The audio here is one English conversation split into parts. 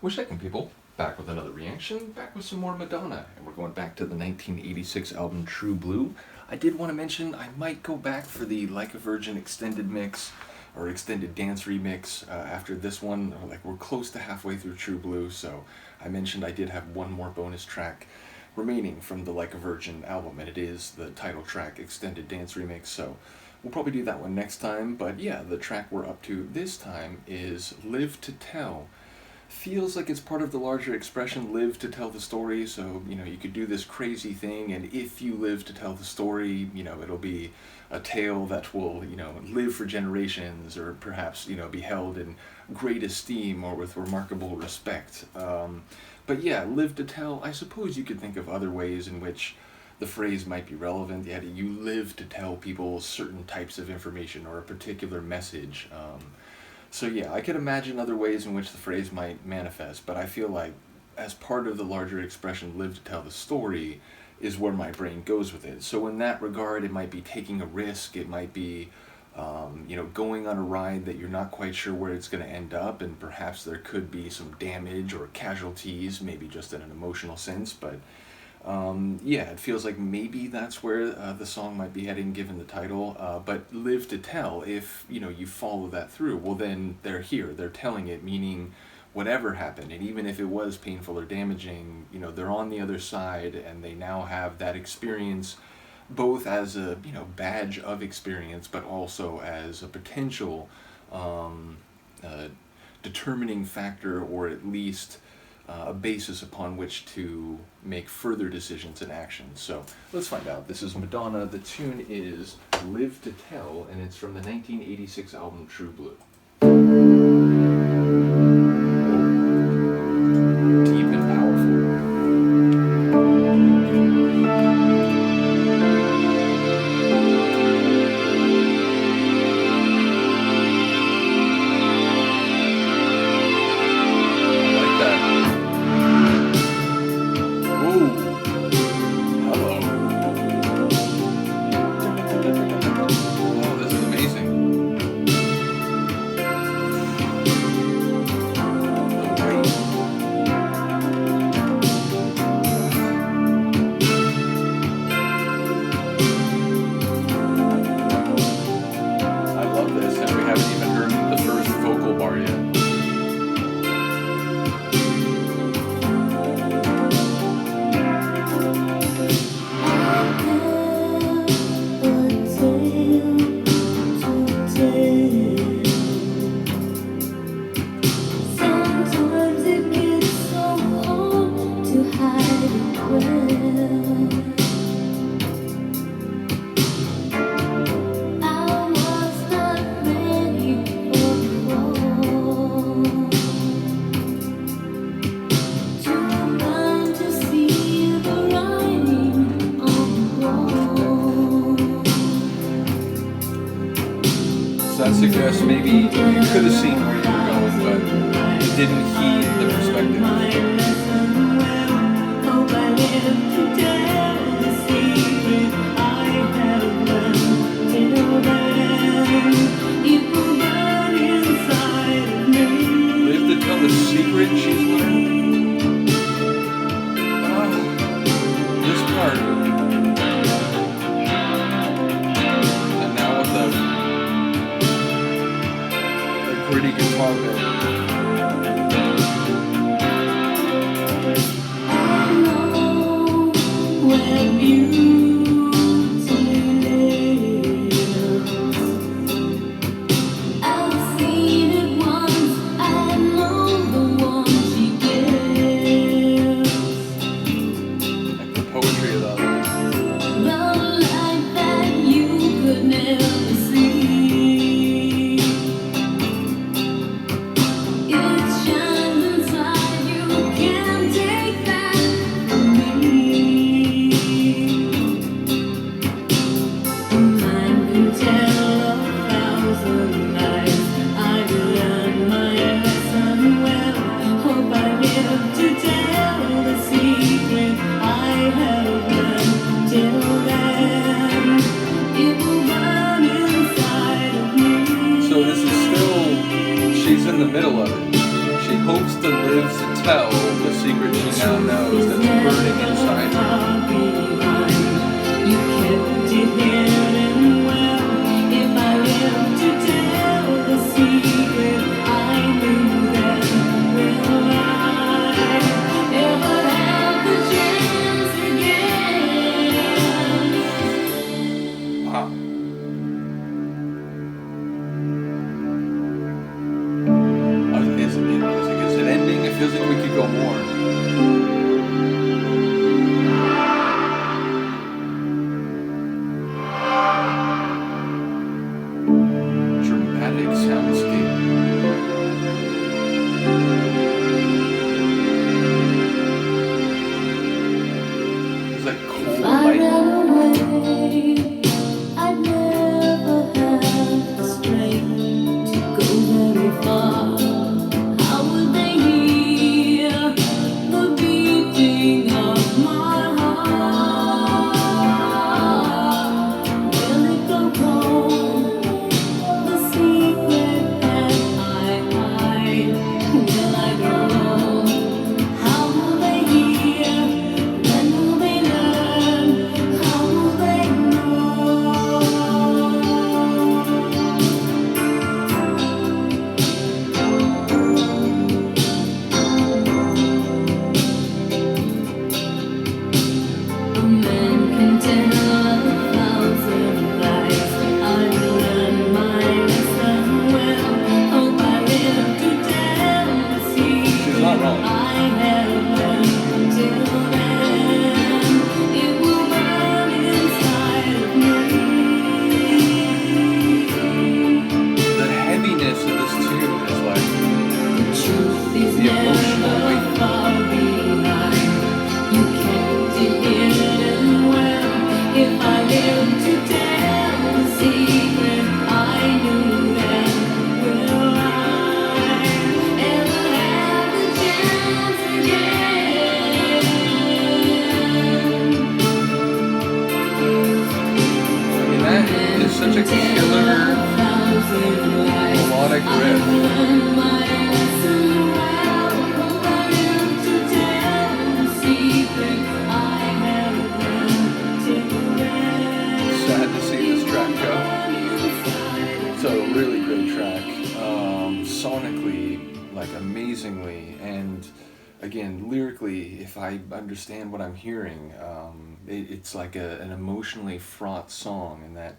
What's shaking, people? Back with another reaction, back with some more Madonna, and we're going back to the 1986 album True Blue. I did want to mention I might go back for the Like a Virgin extended mix or extended dance remix after this one. Like, we're close to halfway through True Blue, so I mentioned I did have one more bonus track remaining from the Like a Virgin album, and it is the title track extended dance remix, so we'll probably do that one next time. But yeah, the track we're up to this time is Live to Tell. Feels like it's part of the larger expression live to tell the story. So, you could do this crazy thing, and if you live to tell the story, it'll be a tale that will, live for generations, or perhaps, be held in great esteem or with remarkable respect. But yeah, live to tell, I suppose you could think of other ways in which the phrase might be relevant. Yeah, you live to tell people certain types of information or a particular message. So yeah, I could imagine other ways in which the phrase might manifest, but I feel like as part of the larger expression live to tell the story is where my brain goes with it. So in that regard, it might be taking a risk, it might be going on a ride that you're not quite sure where it's going to end up, and perhaps there could be some damage or casualties, maybe just in an emotional sense, but yeah, it feels like maybe that's where the song might be heading given the title, but live to tell, if you follow that through, well then they're here, they're telling it, meaning whatever happened, and even if it was painful or damaging, they're on the other side, and they now have that experience both as a badge of experience, but also as a potential determining factor, or at least a basis upon which to make further decisions and actions. So let's find out. This is Madonna. The tune is Live to Tell, and it's from the 1986 album True Blue. Deep and powerful. I like that. That suggests maybe you could have seen where you were going, but you didn't heed the perspective. Live to tell the secret she's learned. Oh, this part. And now with the pretty guitar bit. tell the secret she now knows that's burning inside her. You kept it hidden well. If I lived to tell the secret, I knew that. Will I ever have the chance again? Wow. Is it ending? It feels like we could go more. Dramatic soundscape. It's like cold If I light. ran away, I'd never have the strength to go very far. How would they hear the beating of my heart? Will it go cold? The secret that I hide. Will I go wrong? How will they hear? When will they learn? How will they know? A man can tell 1,000 lies. I've learned my lesson well. Hope I live to tell the secret. She's not wrong. I have learned till then. It will burn inside of me. The heaviness of this tune is like The truth is the emotional never weight. far behind. You kept it hidden well. If I lived to tell the secret, I knew then. Will I ever have the chance again? I mean, that is such a killer melodic riff. Sad to see this track go. So really great track. Sonically, like amazingly, and again lyrically, if I understand what I'm hearing, it's like an emotionally fraught song, and that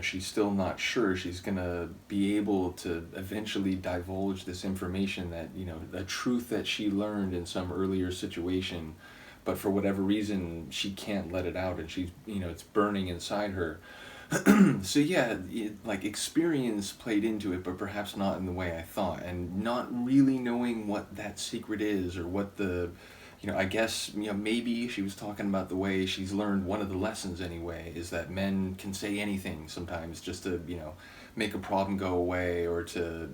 she's still not sure she's gonna be able to eventually divulge this information, that a truth that she learned in some earlier situation, but for whatever reason she can't let it out, and she's it's burning inside her. So yeah, like experience played into it, but perhaps not in the way I thought, and not really knowing what that secret is, or what the I guess maybe she was talking about the way she's learned. One of the lessons anyway is that men can say anything sometimes, just to make a problem go away, or to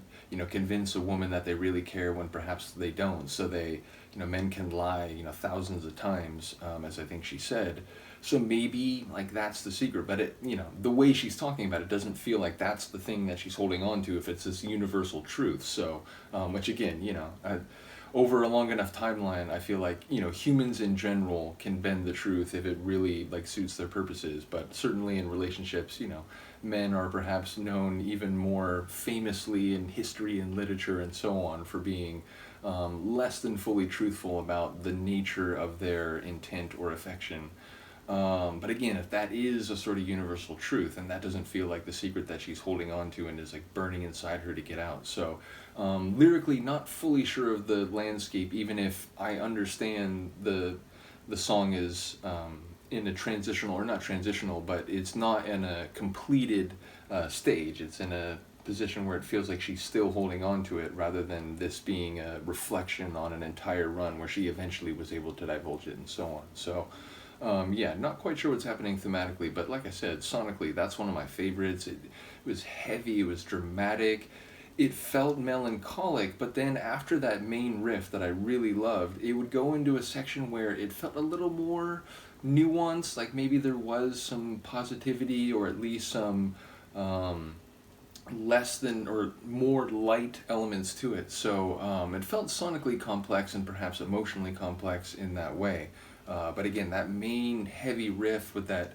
convince a woman that they really care when perhaps they don't. So they men can lie thousands of times, as I think she said. So maybe like that's the secret, but it the way she's talking about it doesn't feel like that's the thing that she's holding on to, if it's this universal truth. So which again, over a long enough timeline, I feel like humans in general can bend the truth if it really like suits their purposes. But certainly in relationships, men are perhaps known even more famously in history and literature and so on for being less than fully truthful about the nature of their intent or affection. But again, if that is a sort of universal truth, and that doesn't feel like the secret that she's holding on to and is like burning inside her to get out. So lyrically, not fully sure of the landscape, even if I understand the song is in a transitional, or not transitional, but it's not in a completed stage. It's in a position where it feels like she's still holding on to it, rather than this being a reflection on an entire run where she eventually was able to divulge it and so on. So yeah, not quite sure what's happening thematically, but like I said, sonically, that's one of my favorites. It was heavy, it was dramatic, it felt melancholic, but then after that main riff that I really loved, it would go into a section where it felt a little more nuanced, like maybe there was some positivity, or at least some less than or more light elements to it. So it felt sonically complex and perhaps emotionally complex in that way. But again, that main heavy riff with that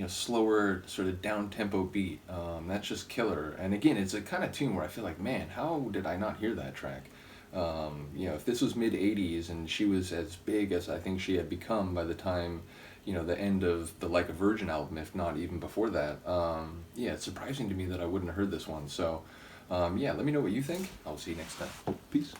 slower sort of down tempo beat, that's just killer. And again, it's a kind of tune where I feel like, man, how did I not hear that track? If this was mid 80s and she was as big as I think she had become by the time, the end of the Like a Virgin album, if not even before that, it's surprising to me that I wouldn't have heard this one. So, let me know what you think. I'll see you next time. Peace.